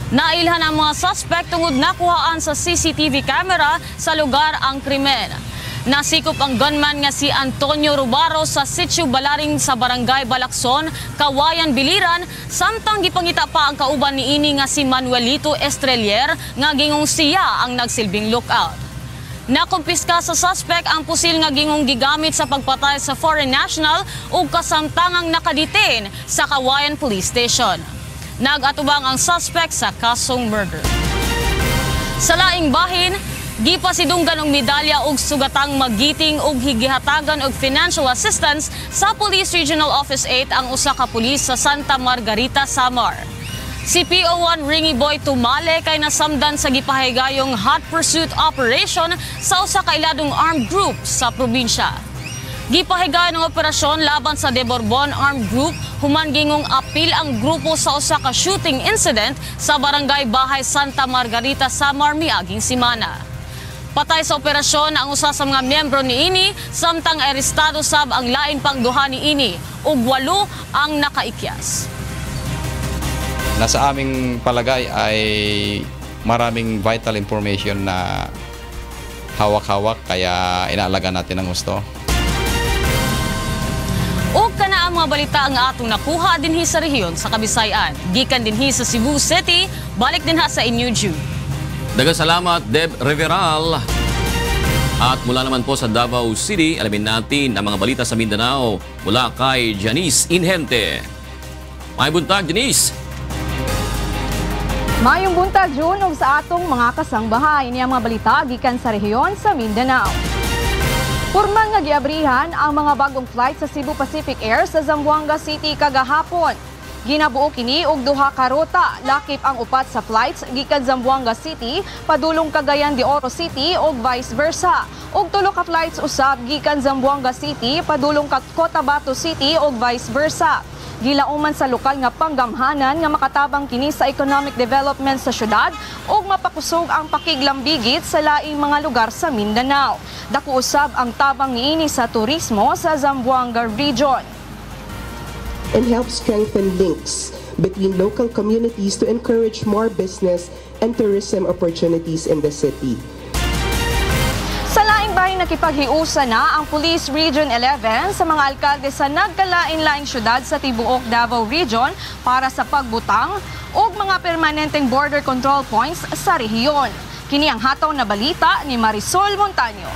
Nailhan ang mga suspect tungod nakuhaan sa CCTV camera sa lugar ang krimen. Nasikop ang gunman nga si Antonio Rubaro sa Sitio Balaring sa Barangay Balakson, Kawayan, Biliran, samtang gipangita pa ang kauban niini nga si Manuelito Estrelier nga gingong siya ang nagsilbing lookout. Nakumpiska sa suspect ang pusil nga gingong gigamit sa pagpatay sa foreign national ug kasamtangang nakadetain sa Kawayan Police Station. Nagatubang ang suspect sa kasong murder. Sa laing bahin, gipasidunggan og medalya ug sugatang magiting ug higihatagan og financial assistance sa Police Regional Office 8 ang usa ka pulis sa Santa Margarita, Samar. Si PO1 Ringy Boy Tumale kay nasamdan sa gipahigayong hot pursuit operation sa usa ka iladong armed group sa probinsya. Gipahigayon ng operasyon laban sa De Borbon Armed Group, human gingong apil ang grupo sa usa ka shooting incident sa Barangay Bahay Santa Margarita, Samar miaging semana. Patay sa operasyon ang usa sa mga miyembro niini, samtang arestado sab ang lain pang duha niini ug 8 ang nakaikyas. Nasa aming palagay ay maraming vital information na hawak-hawak kaya inaalaga natin ng gusto. O kana ang mga balita ang atong nakuha dinhi sa rehiyon sa Kabisayan. Gikan dinhi sa Cebu City, balik dinha sa inyo, Jude. Daghang salamat, Deb Riveral. At mula naman po sa Davao City, alamin natin ang mga balita sa Mindanao mula kay Janice Inhente. May buntag, Janice. Mayong buntag, June, ug sa atong mga kasangbahay. Ini ang mga balita gikan sa rehiyon sa Mindanao. Purman nga giabrihan ang mga bagong flight sa Cebu Pacific Air sa Zamboanga City kagahapon. Ginabuo kini og duha ka ruta, lakip ang upat sa flights gikan Zamboanga City padulong Cagayan de Oro City ug vice versa. Ug tulo ka flights usab gikan Zamboanga City padulong kag Cotabato City ug vice versa. Gilauman sa lokal nga panggamhanan nga makatabang kini sa economic development sa syudad ug mapakusog ang pakiglambigit sa laing mga lugar sa Mindanao. Dako usab ang tabang niini sa turismo sa Zamboanga Region. And help strengthen links between local communities to encourage more business and tourism opportunities in the city. Sa laing bahin nakipaghiusa na ang Police Region 11 sa mga alkalde sa nagkalain-laing syudad sa tibuok Davao Region para sa pagbutang o mga permanenteng border control points sa rehiyon. Kini ang hataw na balita ni Marisol Montaño.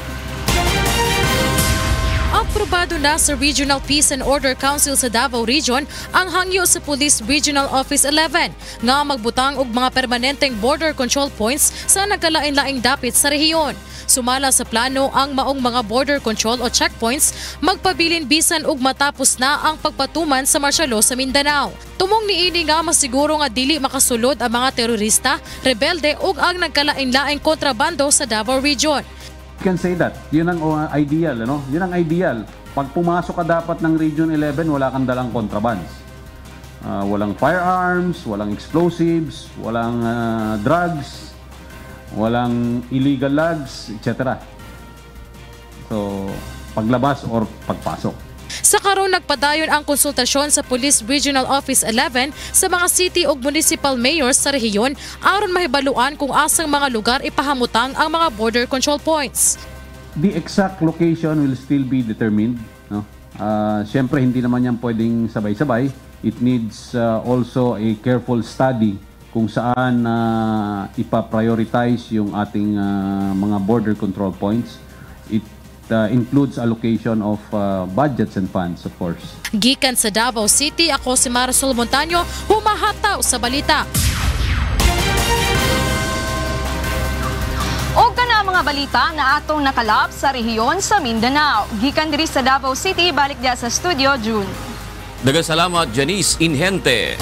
Aprobado na sa Regional Peace and Order Council sa Davao Region ang hangyo sa Police Regional Office 11 nga magbutang og mga permanenteng border control points sa nagkalain-laing dapit sa rehiyon. Sumala sa plano ang maong mga border control o checkpoints magpabilin bisan og matapos na ang pagpatuman sa martial law sa Mindanao. Tumong niini nga masiguro nga dili makasulod ang mga terorista, rebelde ug ang nagkalain-laing kontrabando sa Davao Region. Can say that. Yun ang ideal, ano? Yun ang ideal. Pag pumasok ka dapat ng Region 11, wala kang dalang contrabands. Walang firearms, walang explosives, walang drugs, walang illegal logs, etc. So, paglabas or pagpasok. Sa karon nagpadayon ang konsultasyon sa Police Regional Office 11 sa mga city ug municipal mayors sa rehiyon aron mahibaluan kung asang mga lugar ipahamutang ang mga border control points. The exact location will still be determined. No? Siyempre hindi naman yan pwedeng sabay-sabay. It needs also a careful study kung saan ipa-prioritize yung ating mga border control points. It includes allocation of budgets and funds, of course. Gikan sa Davao City, ako si Marisol Montaño, humahataw sa balita. O kana mga balita na atong nakalap sa rehiyon sa Mindanao. Gikan diri sa Davao City, balik dia sa studio, June. Daghang salamat, Janice Inhente.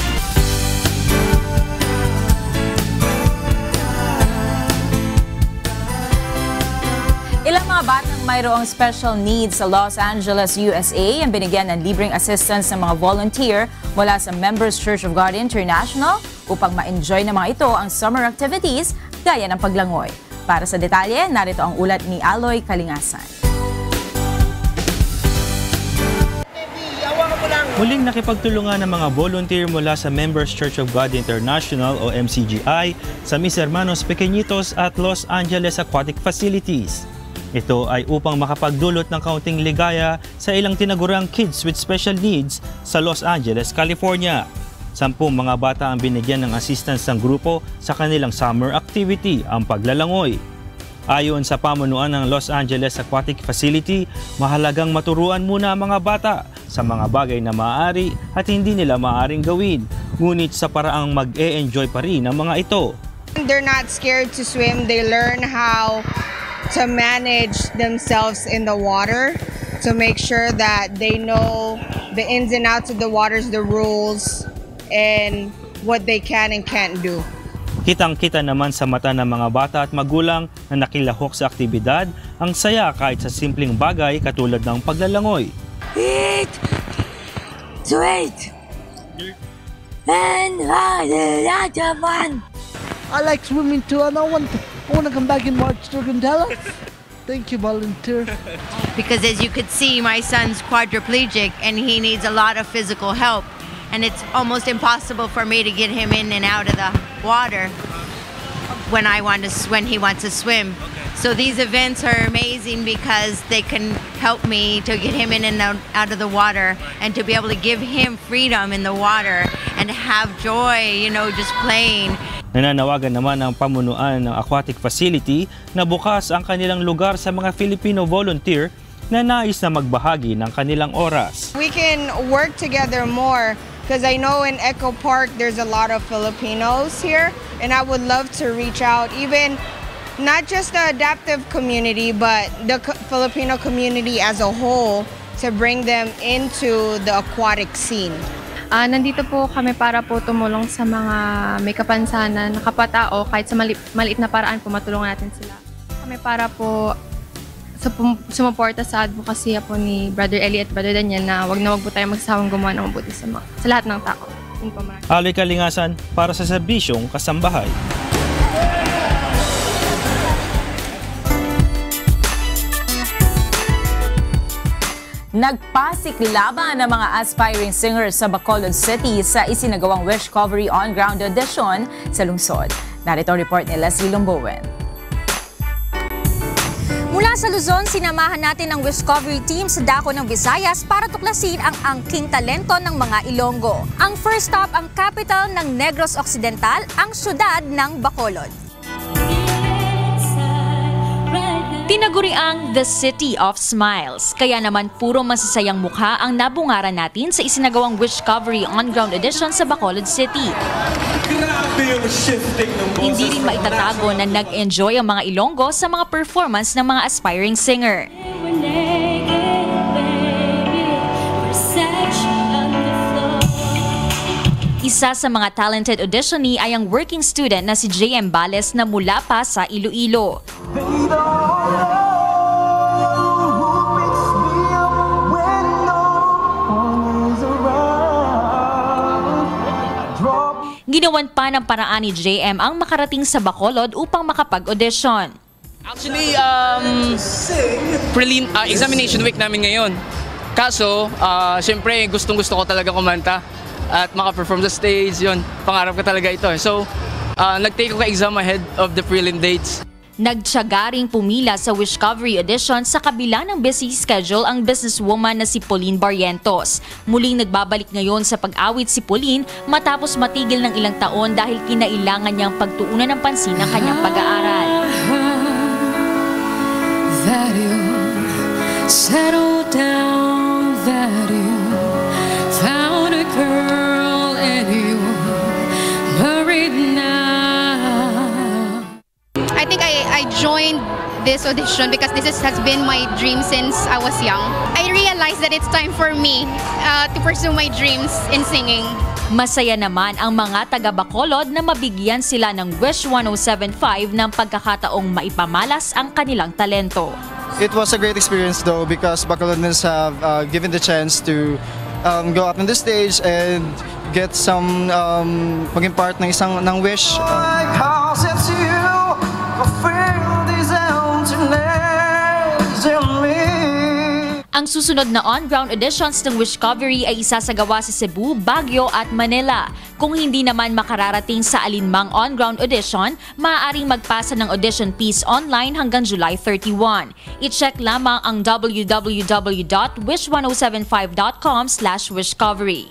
Ilang mga batang mayroong special needs sa Los Angeles, USA ang binigyan ng libreng assistance ng mga volunteer mula sa Members Church of God International upang ma-enjoy ng mga ito ang summer activities gaya ng paglangoy. Para sa detalye, narito ang ulat ni Aloy Kalingasan. Muling nakipagtulungan ng mga volunteer mula sa Members Church of God International o MCGI sa Mis Hermanos Pequeñitos at Los Angeles Aquatic Facilities. Ito ay upang makapagdulot ng kaunting ligaya sa ilang tinaguriang kids with special needs sa Los Angeles, California. 10 mga bata ang binigyan ng assistance ng grupo sa kanilang summer activity, ang paglalangoy. Ayon sa pamunuan ng Los Angeles Aquatic Facility, mahalagang maturuan muna ang mga bata sa mga bagay na maaari at hindi nila maaaring gawin, ngunit sa paraang mag-e-enjoy pa rin ang mga ito. They're not scared to swim. They learn how to manage themselves in the water, to make sure that they know the ins and outs of the waters, the rules, and what they can and can't do. Kitang-kita naman sa mata ng mga bata at magulang na nakilahok sa aktibidad ang saya kahit sa simpleng bagay katulad ng paglalangoy. Eat, sweet, and have a lot of fun. I like swimming too, and I want to come back in March to Gandela. Thank you, volunteer. Because as you could see, my son's quadriplegic and he needs a lot of physical help. And it's almost impossible for me to get him in and out of the water when he wants to swim. So these events are amazing because they can help me to get him in and out of the water and to be able to give him freedom in the water and have joy, just playing. Nananawagan naman ang pamunuan ng aquatic facility na bukas ang kanilang lugar sa mga Filipino volunteer na nais na magbahagi ng kanilang oras. We can work together more because I know in Echo Park there's a lot of Filipinos here, and I would love to reach out, even not just the adaptive community but the Filipino community as a whole, to bring them into the aquatic scene. Nandito po kami para po tumulong sa mga may kapansanan, kapatao, kahit sa maliit na paraan po matulungan natin sila. Kami para po sumuporta sa advocacy po ni Brother Eli at Brother Daniel na wag na wag po tayo magsasawang gumawa ng mabuti sa lahat ng tao. Aloy Kalingasan para sa serbisyong Kasambahay. Nagpasiklaban ang mga aspiring singers sa Bacolod City sa isinagawang Wishcovery On-Ground Audition sa lungsod. Narito ang report ni Leslie Lombowen. Mula sa Luzon, sinamahan natin ang Wishcovery team sa dako ng Visayas para tuklasin ang angking talento ng mga Ilonggo. Ang first stop ang capital ng Negros Occidental, ang syudad ng Bacolod. Tinaguriang the City of Smiles. Kaya naman puro masasayang mukha ang nabungaran natin sa isinagawang Wishcovery On-Ground Edition sa Bacolod City. Hindi rin maitatago na nag-enjoy ang mga Ilonggo sa mga performance ng mga aspiring singer. Isa sa mga talented auditionee ay ang working student na si JM Bales na mula pa sa Iloilo. Ginawan pa ng paraan ni JM ang makarating sa Bacolod upang makapag-audition. Actually, examination week namin ngayon. Kaso, syempre gustong-gusto ko talaga kumanta at maka-perform sa stage, yun. Pangarap ko talaga ito. So, nag-take ako exam ahead of the prelim dates. Nagtiyaga ring pumila sa Wishcovery Edition sa kabila ng busy schedule ang businesswoman na si Pauline Barrientos. Muling nagbabalik ngayon sa pag-awit si Pauline matapos matigil ng ilang taon dahil kinailangan niyang pagtuunan ng pansin ang kanyang pag-aaral. That you settled down, that you found a girl and you married now. I think I joined this audition because this has been my dream since I was young. I realized that it's time for me to pursue my dreams in singing. Masaya naman ang mga taga-Bacolod na mabigyan sila ng Wish 1075 ng pagkakataong maipamalas ang kanilang talento. It was a great experience though because Bacolodans have given the chance to go up on the stage and get some maging part ng isang wish. Ang susunod na on-ground auditions ng Wishcovery ay isasagawa sa Cebu, Baguio at Manila. Kung hindi naman makararating sa alinmang on-ground audition, maaaring magpasa ng audition piece online hanggang July 31. I-check lamang ang www.wish1075.com/wishcovery.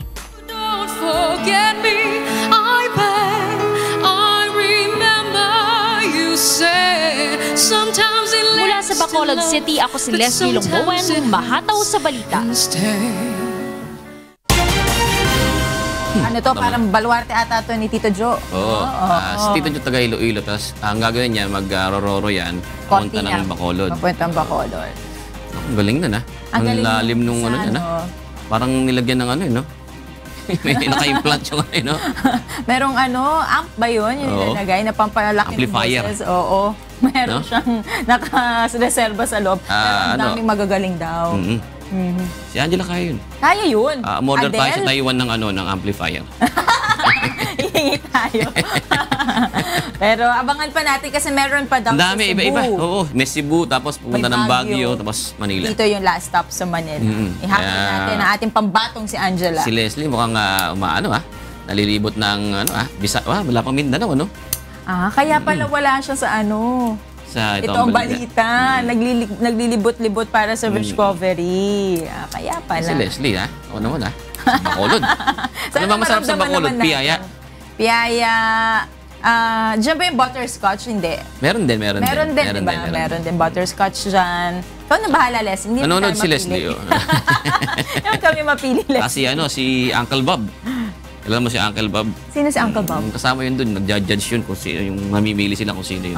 Don't forget me, I beg, I remember you said sometimes it Mula sa Bacolod City, ako si Leslie Longbowen, mahataw sa balita. Ano to, parang baluarte ata to ni Tito Jo. Oo. Si Tito Jo taga Iloilo. Tapos ang gagawin niya, mag-rororo yan. Punta ng Bacolod. Papunta ng Bacolod. Ang galing na na. Ang lalim nung ano niya na. Parang nilagyan ng ano no? May naka-implant yung ano. Merong amp ba yun? Yung nilalagay na pampalaki ng boses. Oo. Meron siyang nakareserba sa loob. Pero ang daming magagaling daw. Si Angela kaya yun. Kaya yun. Model tayo sa Taiwan ng amplifier. Hihingi tayo. Pero abangan pa natin kasi meron pa daw sa Cebu. Iba-iba. Oo, may Cebu, tapos pumunta ng Baguio, tapos Manila. Dito yung last stop sa Manila. Ihapon natin ang ating pambatong si Angela. Si Leslie mukhang nalilibot ng wala pang Mindanao, ano? Kaya pala wala siya sa ito ang balita. Naglilibot-libot para sa Wishcovery. Kaya pala. Si Leslie, ako naman, sa Bacolod. Ano ba masarap sa Bacolod? Piyaya? Piyaya. Diyan ba yung butterscotch? Hindi. Meron din. Meron din butterscotch dyan. Ikaw na bahala, Leslie. Nanonood si Leslie. Hindi kami mapili, Leslie. Si Uncle Bob. Alam mo si Uncle Bob? Sino si Uncle Bob? Kasama yun dun. Nag-judge yun kung sino. Yung mamimili sila kung sino yun.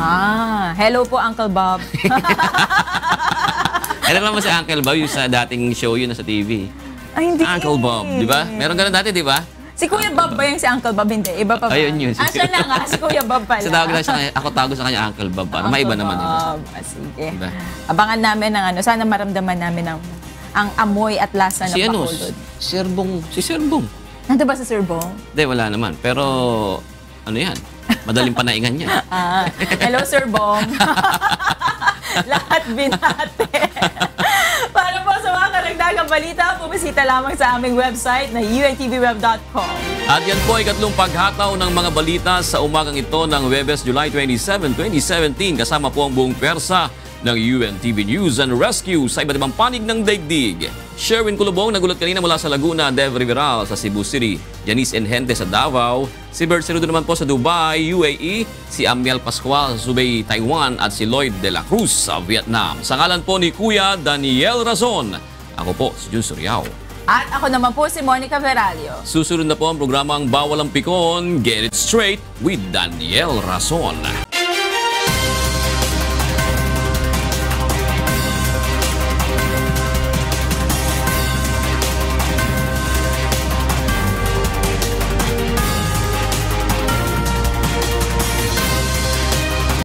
Hello po, Uncle Bob. Alam mo si Uncle Bob yung sa dating show yun sa TV. Ay, hindi. Uncle Bob, di ba? Meron ganun dati, di ba? Si Kuya Bob ba yung si Uncle Bob? Hindi, iba pa ba? Ayun yun. Siya na nga, si Kuya Bob pala. Ako tawag sa kanya Uncle Bob. Para maiba naman yun. Sige. Diba? Abangan namin ng sana maramdaman namin ang amoy at lasa ng Bacolod. Si Serbong. Nandun ba sa Serbong? Hindi, wala naman. Pero, yan? Madaling panaingan niya. Hello, Serbong. Lahat binate. Para po sa mga karagdagang balita, bumisita lamang sa aming website na untvweb.com. At yan po ay ikatlong paghataw ng mga balita sa umagang ito ng Huwebes, July 27, 2017. Kasama po ang buong pwersa ng UNTV News and Rescue sa iba't ibang panig ng daigdig. Sherwin Kulubong nagulat kanina mula sa Laguna, Dev Riveral sa Cebu City, Janice Enhente sa Davao, si Bert Cerudo naman po sa Dubai, UAE, si Amiel Pascual sa Subay, Taiwan at si Lloyd de la Cruz sa Vietnam. Sa ngalan po ni Kuya Daniel Razon, ako po si Jun Suriao. At ako naman po si Monica Veralio. Susunod na po ang programang Bawal ang Pikon, Get It Straight with Daniel Razon.